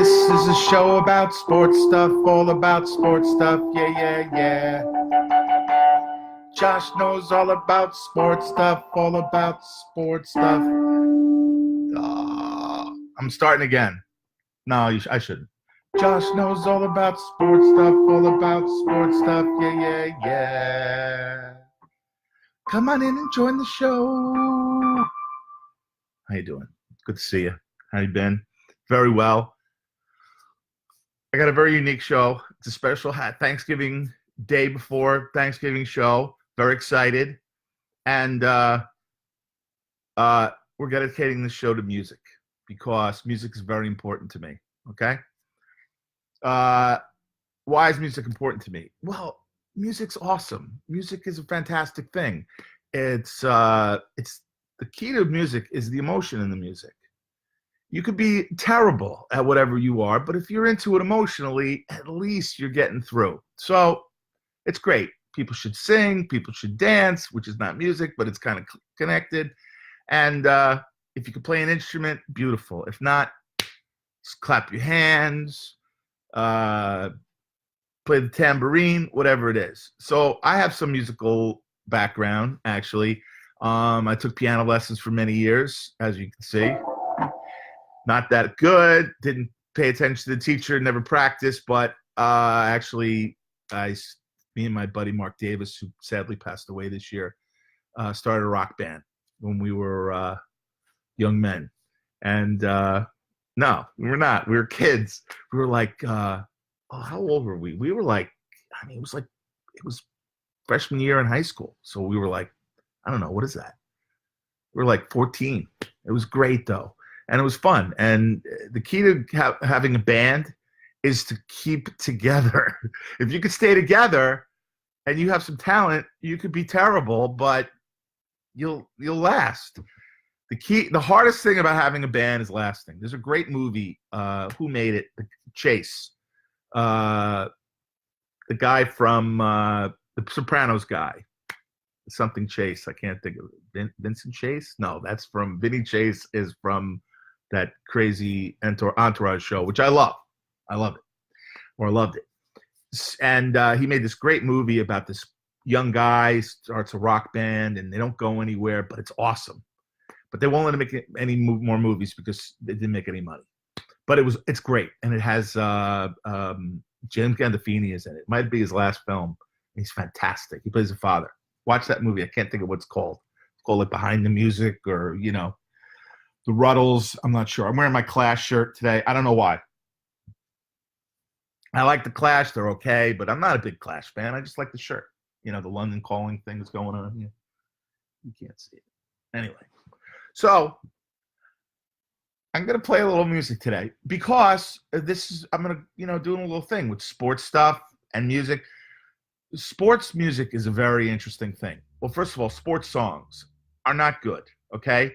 This is a show about sports stuff, all about sports stuff. Yeah, yeah, yeah. Josh knows all about sports stuff, all about sports stuff. I'm starting again. No, I shouldn't. Josh knows all about sports stuff, all about sports stuff. Yeah, yeah, yeah. Come on in and join the show. How you doing? Good to see you. How you been? Very well. I got a very unique show. It's a special Thanksgiving day before Thanksgiving show. Very excited. And we're dedicating this show to music because music is very important to me. Okay. Why is music important to me? Well, music's awesome. Music is a fantastic thing. It's the key to music is the emotion in the music. You could be terrible at whatever you are, but if you're into it emotionally, at least you're getting through. So it's great. People should sing, people should dance, which is not music, but it's kind of connected. And if you can play an instrument, beautiful. If not, just clap your hands, play the tambourine, whatever it is. So I have some musical background, actually. I took piano lessons for many years, as you can see. Not that good, didn't pay attention to the teacher, never practiced, but actually, me and my buddy Mark Davis, who sadly passed away this year, started a rock band when we were young men. And no, we were not. We were kids. We were like, how old were we? We were like, it was freshman year in high school. So we were like, I don't know, what is that? We were like 14. It was great, though. And it was fun. And the key to having a band is to keep together. If you could stay together and you have some talent, you could be terrible, but you'll last. The hardest thing about having a band is lasting. There's a great movie. Who made it? Chase. The guy from the Sopranos guy. Something Chase. I can't think of it. Vincent Chase? No, that's from Vinny Chase is from that crazy Entourage show, which I love. I love it. Or I loved it. And he made this great movie about this young guy, starts a rock band, and they don't go anywhere, but it's awesome. But they won't let him make any more movies because they didn't make any money. But it's great. And it has James Gandolfini is in it. It might be his last film. He's fantastic. He plays a father. Watch that movie. I can't think of what it's called. It's called like Behind the Music or, The Ruddles. I'm not sure. I'm wearing my Clash shirt today. I don't know why. I like the Clash. They're okay, but I'm not a big Clash fan. I just like the shirt. The London Calling thing that's going on here. You can't see it. Anyway, so I'm going to play a little music today because I'm going to, doing a little thing with sports stuff and music. Sports music is a very interesting thing. Well, first of all, sports songs are not good, okay?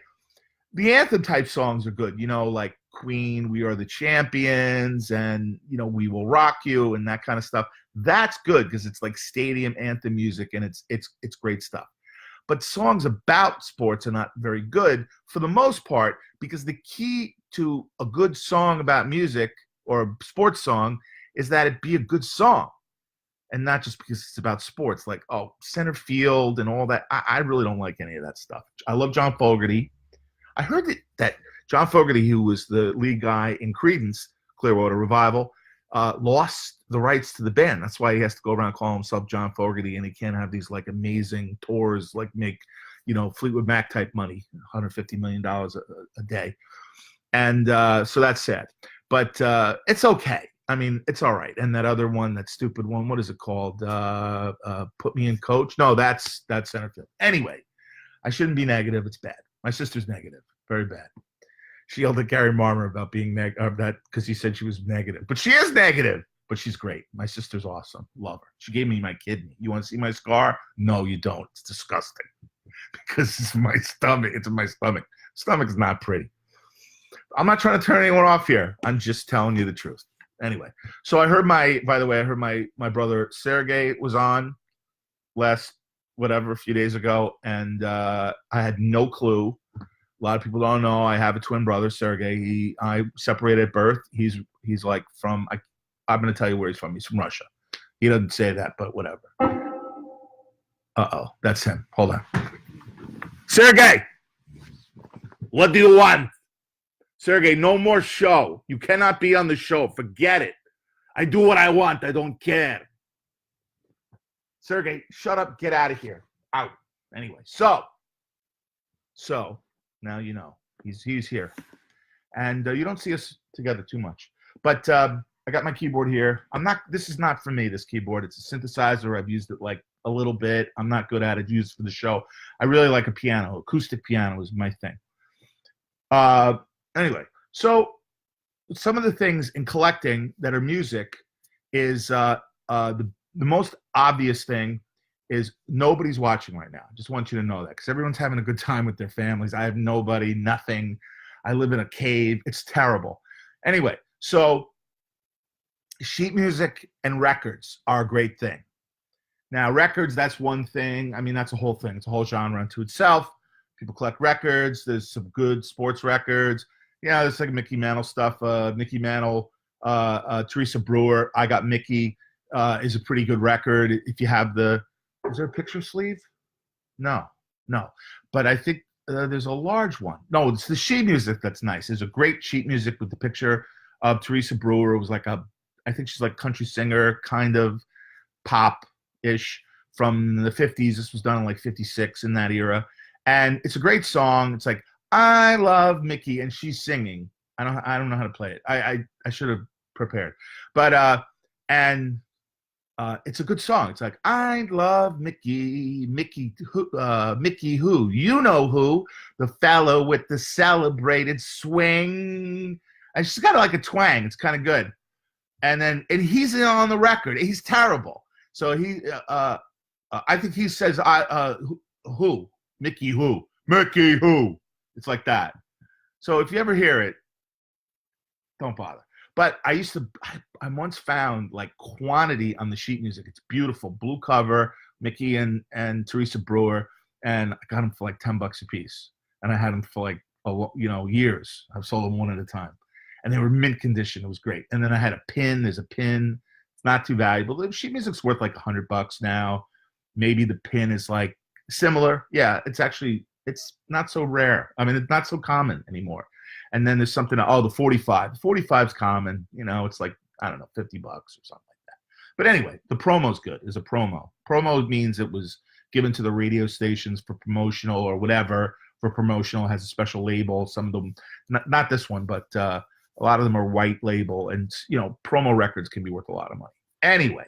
The anthem type songs are good, like Queen, We Are the Champions, and, We Will Rock You, and that kind of stuff. That's good because it's like stadium anthem music, and it's great stuff. But songs about sports are not very good for the most part because the key to a good song about music or a sports song is that it be a good song. And not just because it's about sports, like, center field and all that. I really don't like any of that stuff. I love John Fogerty. I heard that John Fogerty, who was the lead guy in Creedence Clearwater Revival, lost the rights to the band. That's why he has to go around calling himself John Fogerty, and he can't have these like amazing tours, like make, Fleetwood Mac type money, $150 million a day. And so that's sad. But it's okay. I mean, it's all right. And that other one, that stupid one, what is it called? Put Me in Coach? No, that's center field. Anyway, I shouldn't be negative. It's bad. My sister's negative. Very bad. She yelled at Gary Marmer about being that because he said she was negative. But she is negative. But she's great. My sister's awesome. Love her. She gave me my kidney. You want to see my scar? No, you don't. It's disgusting. Because it's my stomach. It's in my stomach. Stomach is not pretty. I'm not trying to turn anyone off here. I'm just telling you the truth. Anyway, so I heard my brother Sergey was on a few days ago, and I had no clue lot of people don't know I have a twin brother, Sergey. I separated at birth. He's like from I'm going to tell you where he's from. He's from Russia. He doesn't say that, but whatever. Uh-oh, that's him. Hold on. Sergey, what do you want? Sergey, no more show. You cannot be on the show. Forget it. I do what I want. I don't care. Sergey, shut up. Get out of here. Out. Anyway, so now you know he's here, and you don't see us together too much. But I got my keyboard here. This is not for me. This keyboard. It's a synthesizer. I've used it like a little bit. I'm not good at it. Used for the show. I really like a piano. Acoustic piano is my thing. Anyway, so some of the things in collecting that are music is the most obvious thing is nobody's watching right now. Just want you to know that because everyone's having a good time with their families. I have nobody, nothing. I live in a cave. It's terrible. Anyway, so sheet music and records are a great thing. Now, records, that's one thing. I mean, that's a whole thing. It's a whole genre unto itself. People collect records. There's some good sports records. Yeah, there's like Mickey Mantle stuff. Mickey Mantle, Teresa Brewer, I Got Mickey is a pretty good record. If you have is there a picture sleeve? No. But I think there's a large one. No, it's the sheet music that's nice. There's a great sheet music with the picture of Teresa Brewer. It was like I think she's like country singer, kind of pop-ish from the 50s. This was done in like 56 in that era. And it's a great song. It's like, I love Mickey, and she's singing. I don't know how to play it. I should have prepared. But it's a good song. It's like, I love Mickey who? You know who? The fellow with the celebrated swing. And she's got like a twang. It's kind of good. And he's on the record. He's terrible. So I think he says, who? Mickey who? Mickey who? It's like that. So if you ever hear it, don't bother. But I once found like Quantity on the sheet music. It's beautiful. Blue cover, Mickey and Teresa Brewer. And I got them for like $10 a piece. And I had them for like, years. I've sold them one at a time. And they were mint condition. It was great. And then I had a pin. There's a pin. It's not too valuable. The sheet music's worth like $100 now. Maybe the pin is like similar. Yeah, it's not so rare. I mean, it's not so common anymore. And then there's something, the 45. The 45's common. It's like, I don't know, $50 or something like that. But anyway, the promo's good. It's a promo. Promo means it was given to the radio stations for promotional or whatever. For promotional, has a special label. Some of them, not this one, but a lot of them are white label. And, promo records can be worth a lot of money. Anyway,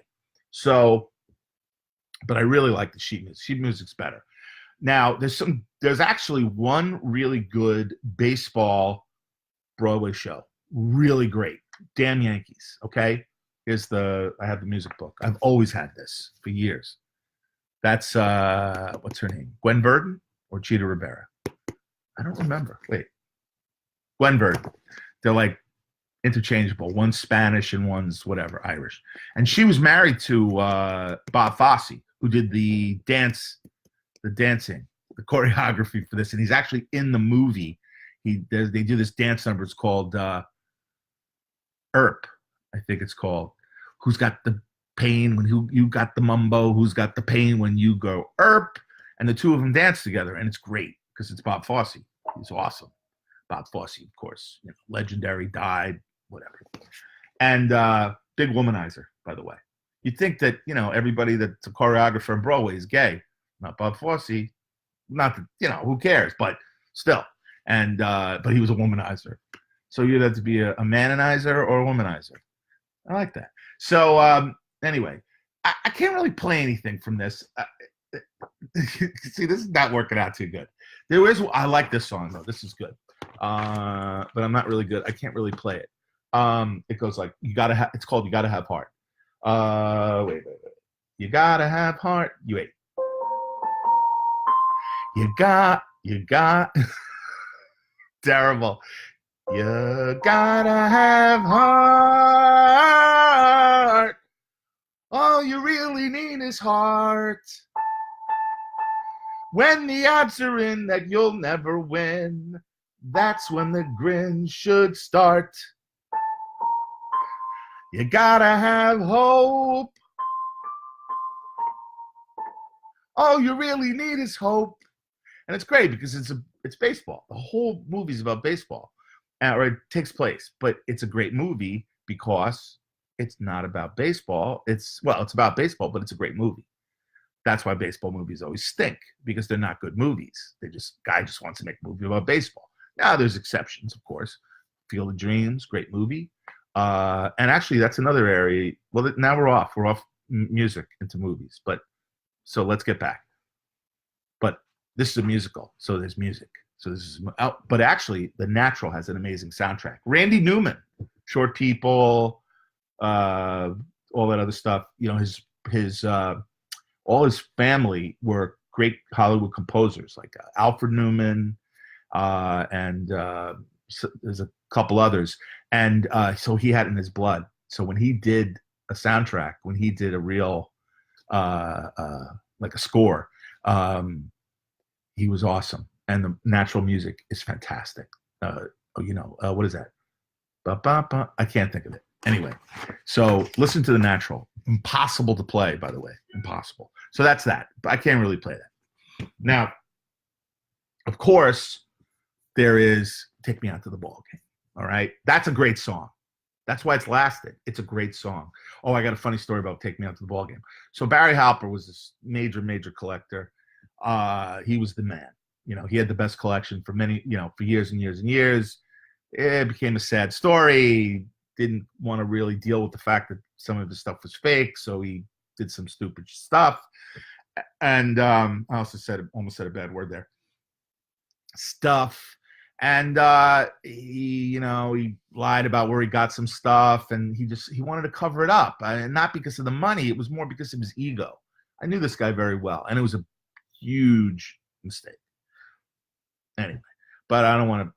but I really like the sheet music. Sheet music's better. Now, there's actually one really good baseball Broadway show. Really great. Damn Yankees, okay? I have the music book. I've always had this for years. That's, what's her name? Gwen Verdon or Cheetah Rivera? I don't remember. Wait. Gwen Verdon. They're like interchangeable. One's Spanish and one's whatever, Irish. And she was married to Bob Fosse, who did the dancing, the choreography for this. And he's actually in the movie. They do this dance number. It's called Earp, I think it's called. Who's got the pain when you got the mumbo? Who's got the pain when you go Earp? And the two of them dance together, and it's great because it's Bob Fosse. He's awesome. Bob Fosse, of course, legendary, died, whatever. And big womanizer, by the way. You'd think that, everybody that's a choreographer in Broadway is gay. Not Bob Fosse. Not that, who cares? But still. And but he was a womanizer. So you'd have to be a manonizer or a womanizer. I like that. So anyway, I can't really play anything from this. See, this is not working out too good. I like this song though. This is good. But I'm not really good. I can't really play it. It goes like it's called You Gotta Have Heart. Wait. You gotta have heart. Wait. You got terrible. You gotta have heart. All you really need is heart. When the odds are in that you'll never win, That's when the grin should start. You gotta have hope. All you really need is hope. And it's great because it's baseball. The whole movie's about baseball, or it takes place. But it's a great movie because it's not about baseball. It's about baseball, but it's a great movie. That's why baseball movies always stink, because they're not good movies. Guy just wants to make a movie about baseball. Now there's exceptions, of course. Field of Dreams, great movie. And actually, that's another area. Well, now we're off. We're off music into movies. But so let's get back. But this is a musical, so there's music. So this is but actually, The Natural has an amazing soundtrack. Randy Newman, Short People, all that other stuff. You know, his all his family were great Hollywood composers, like Alfred Newman, and so there's a couple others. And so he had it in his blood. So when he did a soundtrack, when he did a real, like a score, he was awesome. And the Natural music is fantastic. What is that? Ba-ba-ba. I can't think of it. Anyway, so listen to The Natural. Impossible to play, by the way. Impossible. So that's that. But I can't really play that. Now, of course, there is Take Me Out to the Ball Game. All right? That's a great song. That's why it's lasted. It's a great song. Oh, I got a funny story about Take Me Out to the Ball Game. So Barry Halper was this major, major collector. He was the man. You know, he had the best collection for for years and years and years. It became a sad story. Didn't want to really deal with the fact that some of the stuff was fake, so he did some stupid stuff. And I almost said a bad word there. Stuff. And he lied about where he got some stuff, and he wanted to cover it up. And not because of the money, it was more because of his ego. I knew this guy very well, and it was a huge mistake. Anyway, but I don't want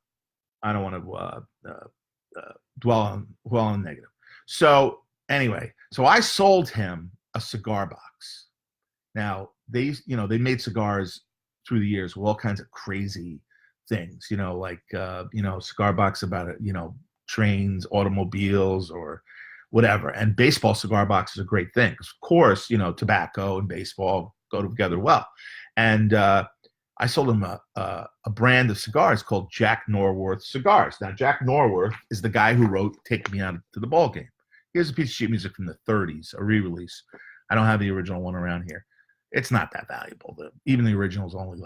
to dwell on negative. So anyway, so I sold him a cigar box. Now they made cigars through the years with all kinds of crazy things, cigar box about trains, automobiles, or whatever. And baseball cigar box is a great thing because, of course, tobacco and baseball go together well. And I sold him a brand of cigars called Jack Norworth cigars. Now, Jack Norworth is the guy who wrote "Take Me Out to the Ball Game." Here's a piece of sheet music from the 30s, a re-release. I don't have the original one around here. It's not that valuable. Even the original is only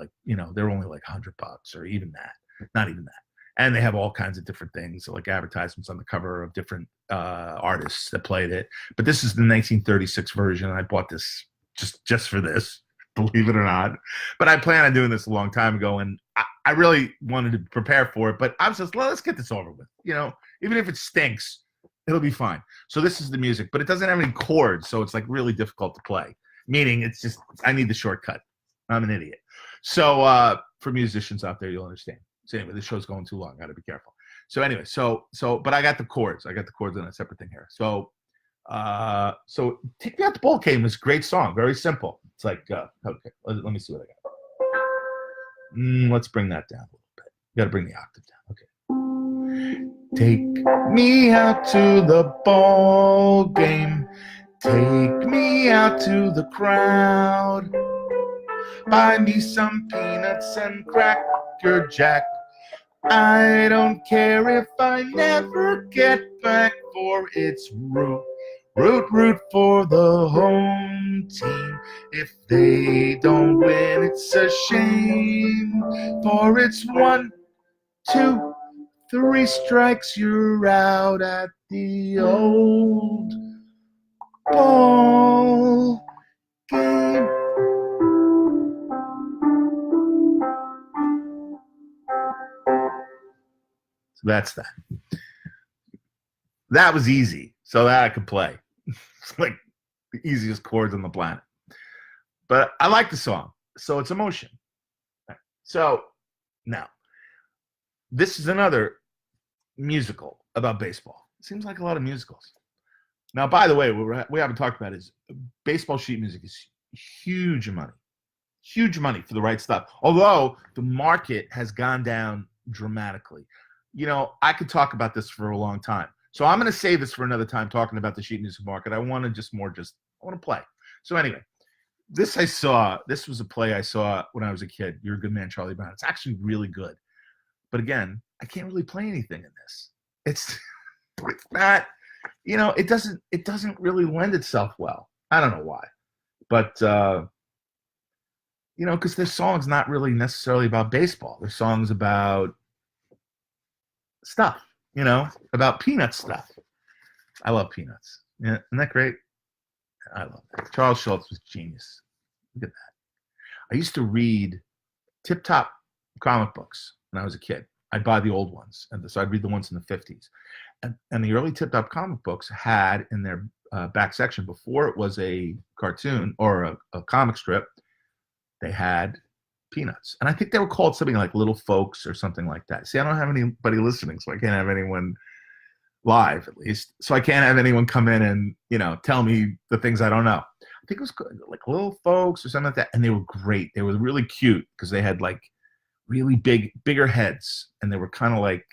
they're only like $100 or even that, not even that. And they have all kinds of different things, like advertisements on the cover of different artists that played it. But this is the 1936 version. And I bought this just for this, believe it or not. But I planned on doing this a long time ago, and I really wanted to prepare for it. But I was just, let's get this over with. Even if it stinks, it'll be fine. So this is the music, but it doesn't have any chords, so it's like really difficult to play. Meaning it's just, I need the shortcut. I'm an idiot. So for musicians out there, you'll understand. So anyway, this show's going too long. Got to be careful. So anyway, but I got the chords. I got the chords on a separate thing here. So Take Me Out the Ball Game is a great song. Very simple. It's like, okay, let me see what I got. Let's bring that down a little bit. You got to bring the octave down. Okay. Take me out to the ball game. Take me out to the crowd. Buy me some peanuts and Cracker Jack. I don't care if I never get back, for it's root for the home team. If they don't win, it's a shame, for it's 1, 2, 3 strikes, you're out at the old ball game. So that's that. That was easy, so that I could play. It's like the easiest chords on the planet. But I like the song, so it's emotion. So now, this is another musical about baseball. It seems like a lot of musicals. Now, by the way, what we haven't talked about is baseball sheet music is huge money for the right stuff. Although the market has gone down dramatically. You know, I could talk about this for a long time. So I'm going to save this for another time talking about the sheet music market. I want to I want to play. So anyway, this was a play I saw when I was a kid. You're a Good Man, Charlie Brown. It's actually really good. But again, I can't really play anything in this. It's not, you know, it doesn't really lend itself well. I don't know why. But you know, because their song's not really necessarily about baseball. Their song's about stuff, you know, about peanut stuff. I love Peanuts. Yeah, isn't that great? I love that. Charles Schultz was genius. Look at that. I used to read Tip Top comic books when I was a kid. I'd buy the old ones, and so I'd read the ones in the 50s. And the early Tip Top comic books had in their back section, before it was a cartoon or a comic strip, they had Peanuts. And I think they were called something like Little Folks or something like that. See, I don't have anybody listening, so I can't have anyone live, at least. So I can't have anyone come in and, you know, tell me the things I don't know. I think it was like Little Folks or something like that. And they were great. They were really cute because they had like really bigger heads. And they were kind of like,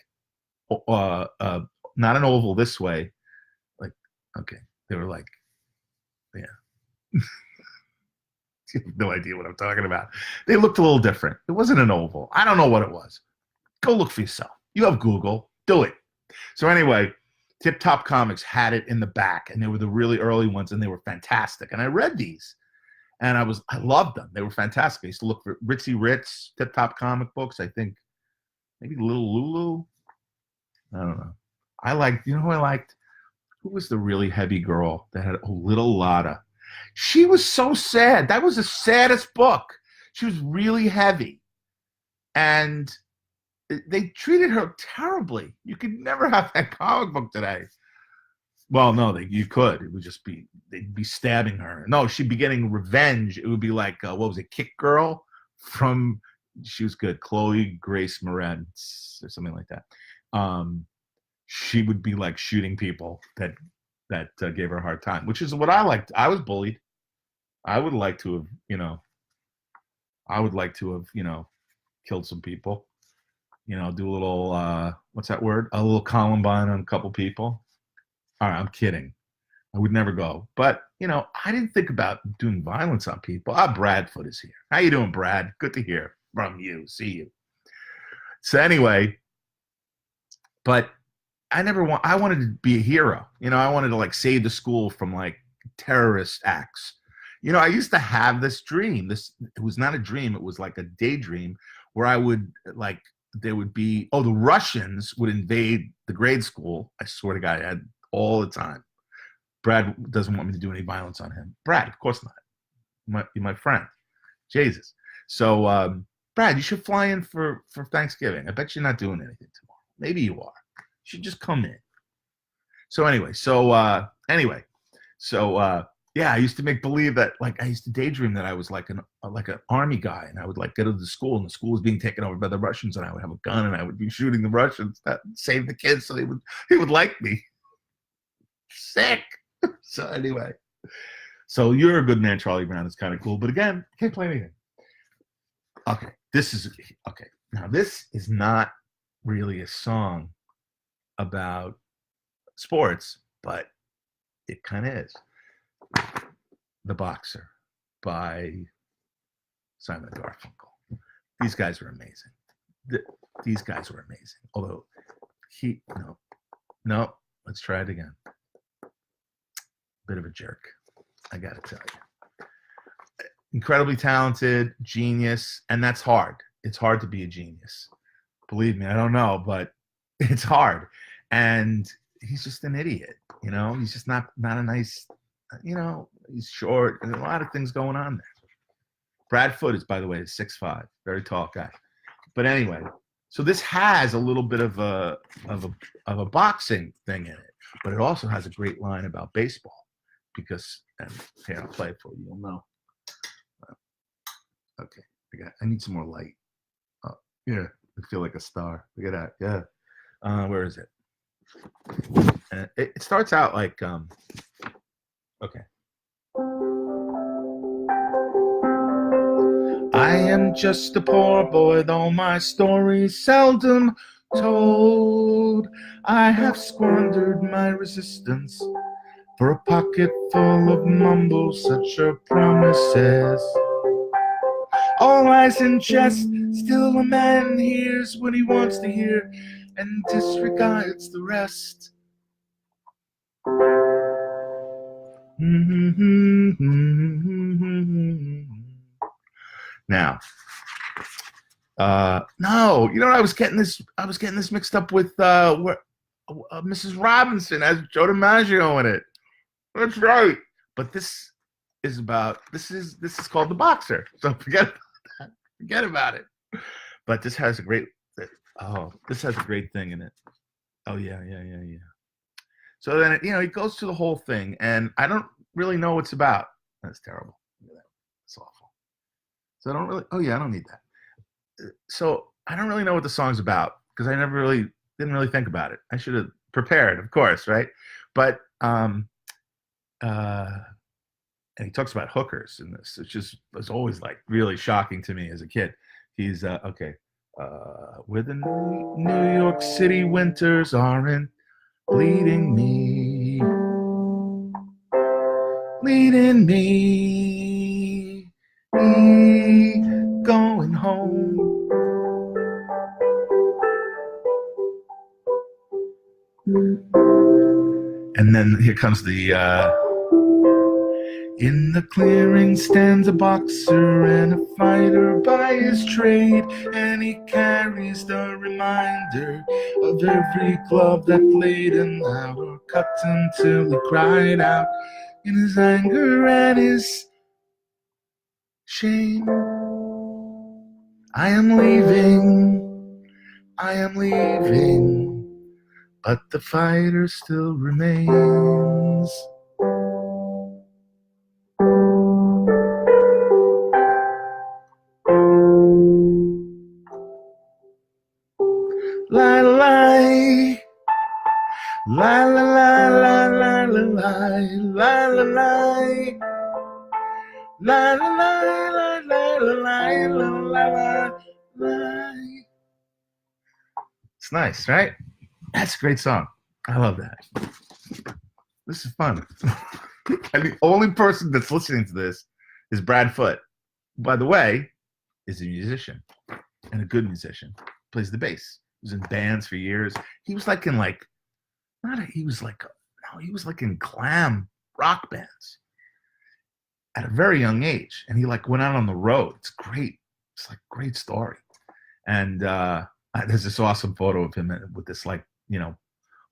not an oval this way. Like, okay. They were like, yeah. You have no idea what I'm talking about. They looked a little different. It wasn't an oval. I don't know what it was. Go look for yourself. You have Google. Do it. So anyway, Tip Top Comics had it in the back, and they were the really early ones, and they were fantastic. And I read these, and I loved them. They were fantastic. I used to look for Ritzy Ritz, Tip Top comic books. I think maybe Little Lulu. I don't know. You know who I liked? Who was the really heavy girl that had a Little Lotta? She was so sad. That was the saddest book. She was really heavy. And they treated her terribly. You could never have that comic book today. Well, no, you could. It would just be, they'd be stabbing her. No, she'd be getting revenge. It would be like, what was it, Kick Girl? She was good, Chloe Grace Moretz or something like that. She would be like shooting people that gave her a hard time, which is what I liked. I was bullied. I would like to have, killed some people. Do a little, what's that word? A little Columbine on a couple people. All right, I'm kidding. I would never go. But, I didn't think about doing violence on people. Bradfoot is here. How you doing, Brad? Good to hear from you. See you. So anyway, but I wanted to be a hero. I wanted to like save the school from like terrorist acts. I used to have this dream. It was not a dream. It was like a daydream where I would there would be, the Russians would invade the grade school. I swear to God, I had all the time. Brad doesn't want me to do any violence on him. Brad, of course not. You're my friend. Jesus. So, Brad, you should fly in for Thanksgiving. I bet you're not doing anything tomorrow. Maybe you are. You should just come in. So yeah, I used to make believe that, I used to daydream that I was like an army guy, and I would go to the school, and the school was being taken over by the Russians, and I would have a gun, and I would be shooting the Russians that save the kids, so he would like me. Sick. So anyway, so You're a Good Man, Charlie Brown is kind of cool, but again, I can't play anything. Okay, now this is not really a song about sports, but it kind of is. The Boxer by Simon & Garfunkel. These guys were amazing. These guys were amazing. Although no, let's try it again. Bit of a jerk, I gotta tell you. Incredibly talented, genius, and that's hard. It's hard to be a genius. Believe me, I don't know, but it's hard. And he's just an idiot, He's just not a nice, he's short, and a lot of things going on there. Brad Foote is, by the way, 6'5", very tall guy. But anyway, so this has a little bit of a boxing thing in it, but it also has a great line about baseball because, and here, I'll play it for you. You'll know. Okay, I need some more light. Oh, yeah, I feel like a star. Look at that. Yeah. Where is it? It starts out like, okay. I I am just a poor boy, though my story's seldom told. I have squandered my resistance for a pocket full of mumbles, such are promises. All lies in jest, still a man hears what he wants to hear and disregards the rest. Now, no, you know what? I was getting this mixed up with Mrs. Robinson has Joe DiMaggio in it. That's right. But this is called The Boxer. So forget about it. But this has a great thing in it. Oh yeah. So then it goes through the whole thing, and I don't really know what it's about. That's terrible. It's awful. So I don't really. Oh yeah, I don't need that. So I don't really know what the song's about because I didn't really think about it. I should have prepared, of course, right? But and he talks about hookers in this, which was always like really shocking to me as a kid. He's okay. Where the New York City winters aren't leading me, going home. And then here comes the in the clearing stands a boxer and a fighter by his trade, and he carries the reminder of every glove that laid him out or cut until he cried out in his anger and his shame. I am leaving, but the fighter still remains. La la la la la la la la la la la la la la. It's nice, right? That's a great song. I love that. This is fun. And the only person that's listening to this is Brad Foote. By the way, is a musician and a good musician. Plays the bass. He was in bands for years. He was like in glam rock bands at a very young age, and he like went out on the road. It's great. It's like a great story. And there's this awesome photo of him with this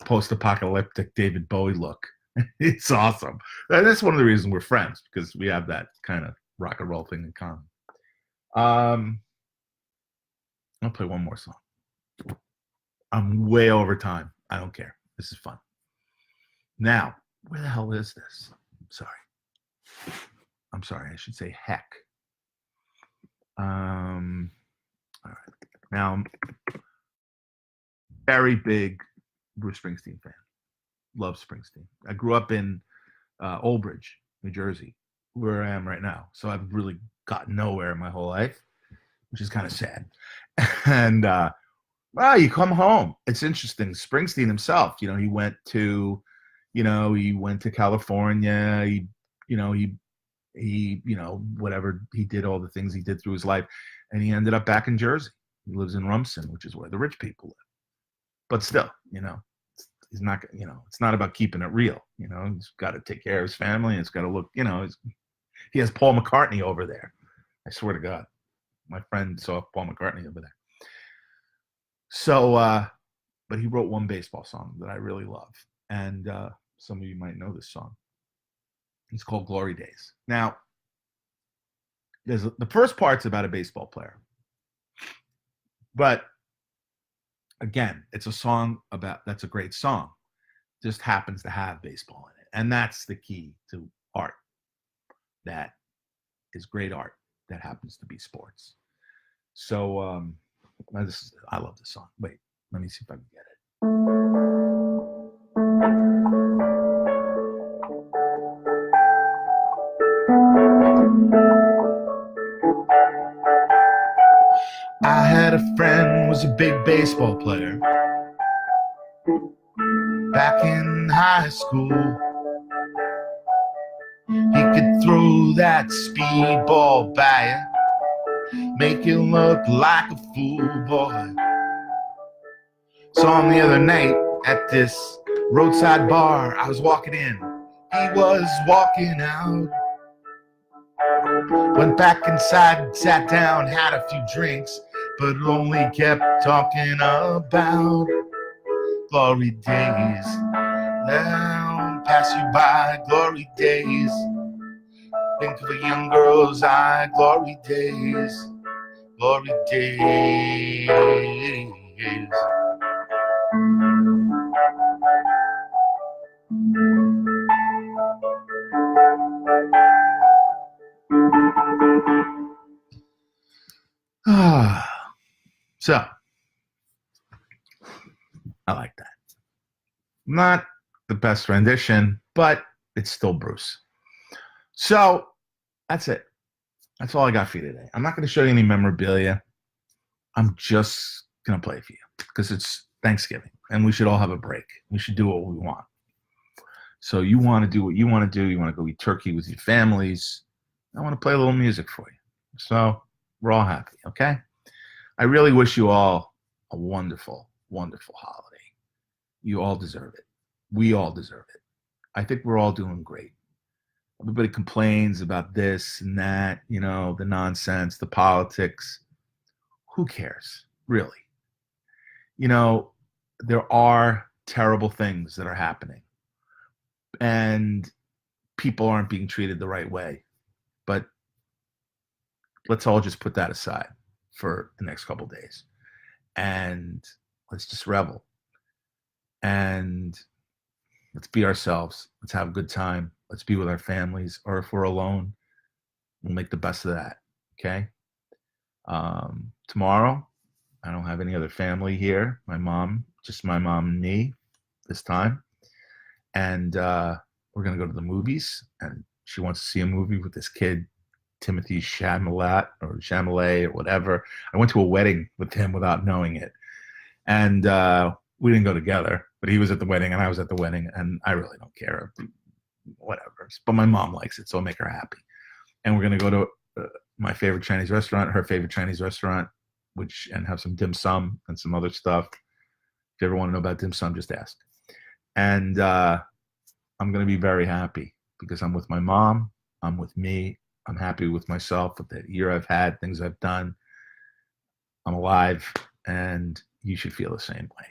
post-apocalyptic David Bowie look. It's awesome. And that's one of the reasons we're friends, because we have that kind of rock and roll thing in common. I'll play one more song. I'm way over time. I don't care. This is fun. Now, where the hell is this? I'm sorry. I should say heck. All right. Now, I'm very big Bruce Springsteen fan. Love Springsteen. I grew up in Old Bridge, New Jersey, where I am right now. So I've really gotten nowhere in my whole life, which is kind of sad. And you come home. It's interesting. Springsteen himself, he went to California. He whatever, he did all the things he did through his life, and he ended up back in Jersey. He lives in Rumson, which is where the rich people live. But still, he's not, it's not about keeping it real. He's got to take care of his family, and it's got to look, he has Paul McCartney over there. I swear to God, my friend saw Paul McCartney over there. So, but he wrote one baseball song that I really love, and some of you might know this song. It's called Glory Days. Now, the first part's about a baseball player, but again, it's a song that's a great song. Just happens to have baseball in it, and that's the key to art. That is great art that happens to be sports. So, I love this song. Wait, let me see if I can get it. was a big baseball player back in high school. He could throw that speedball by you, make you look like a fool, boy. Saw him the other night at this roadside bar. I was walking in, he was walking out. Went back inside, sat down, had a few drinks, but only kept talking about glory days. Now pass you by, glory days. Think of a young girl's eye, glory days, glory days. So, I like that. Not the best rendition, but it's still Bruce. So, that's it. That's all I got for you today. I'm not going to show you any memorabilia. I'm just going to play for you because it's Thanksgiving and we should all have a break. We should do what we want. So you want to do what you want to do. You want to go eat turkey with your families. I want to play a little music for you. So we're all happy, okay? I really wish you all a wonderful, wonderful holiday. You all deserve it. We all deserve it. I think we're all doing great. Everybody complains about this and that, you know, the nonsense, the politics. Who cares, really? You know, there are terrible things that are happening. And people aren't being treated the right way. But let's all just put that aside for the next couple of days. And let's just revel. And let's be ourselves. Let's have a good time. Let's be with our families. Or if we're alone, we'll make the best of that. Okay? Tomorrow, I don't have any other family here. My mom, just my mom and me this time. And we're going to go to the movies. And she wants to see a movie with this kid, Timothy Chalamet or whatever. I went to a wedding with him without knowing it. And we didn't go together, but he was at the wedding and I was at the wedding. And I really don't care. Whatever. But my mom likes it, so I'll make her happy. And we're going to go to my favorite Chinese restaurant, her favorite Chinese restaurant, and have some dim sum and some other stuff. If you ever want to know about dim sum, just ask. And I'm going to be very happy because I'm with my mom. I'm with me. I'm happy with myself, with the year I've had, things I've done. I'm alive, and you should feel the same way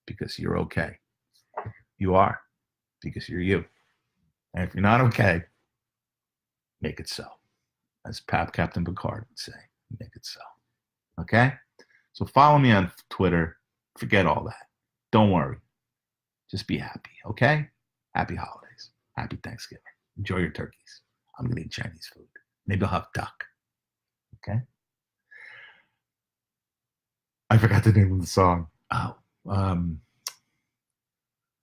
because you're okay. You are, because you're you. And if you're not okay, make it so. As Captain Picard would say, make it so. Okay? So follow me on Twitter. Forget all that. Don't worry. Just be happy, okay? Happy holidays. Happy Thanksgiving. Enjoy your turkeys. I'm going to eat Chinese food. Maybe I'll have duck. Okay? I forgot the name of the song. Oh.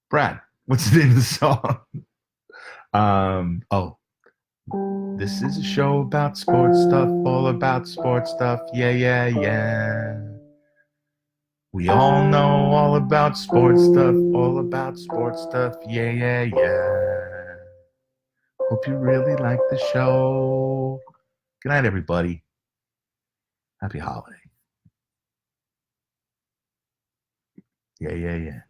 Brad, what's the name of the song? This is a show about sports stuff, all about sports stuff. Yeah, yeah, yeah. We all know all about sports stuff, all about sports stuff. Yeah, yeah, yeah. Hope you really like the show. Good night, everybody. Happy holiday. Yeah, yeah, yeah.